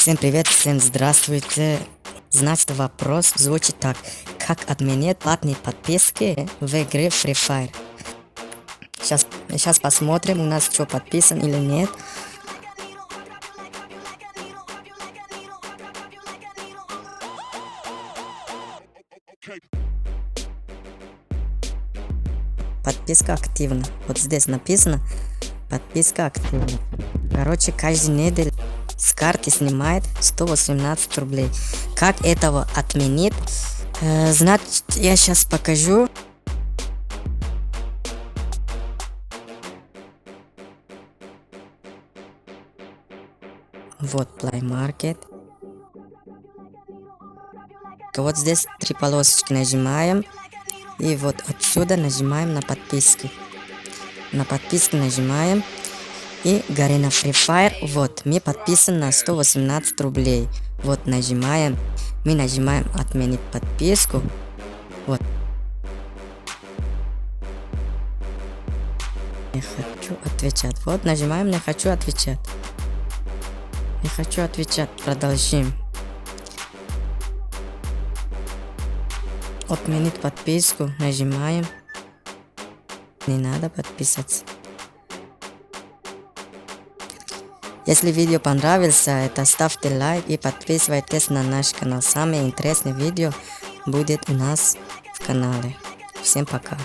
Всем привет, всем здравствуйте. Значит, вопрос звучит так. Как отменить платные подписки в игре Free Fire? Сейчас посмотрим, у нас что подписан или нет. Подписка активна. Вот здесь написано подписка активна. Короче, каждую неделю с карты снимает 118 рублей. Как этого отменить? Значит, я сейчас покажу. Вот Play Market. Вот здесь 3 полосочки нажимаем. И вот отсюда нажимаем на подписки. На подписки нажимаем. И Garena Free Fire. Вот, мы подписаны на 118 рублей. Вот нажимаем. Мы нажимаем отменить подписку. Вот. Не хочу отвечать. Вот нажимаем не хочу отвечать. Не хочу отвечать. Продолжим. Отменить подписку. Нажимаем. Не надо подписываться. Если видео понравилось, это ставьте лайк и подписывайтесь на наш канал. Самые интересные видео будет у нас в канале. Всем пока.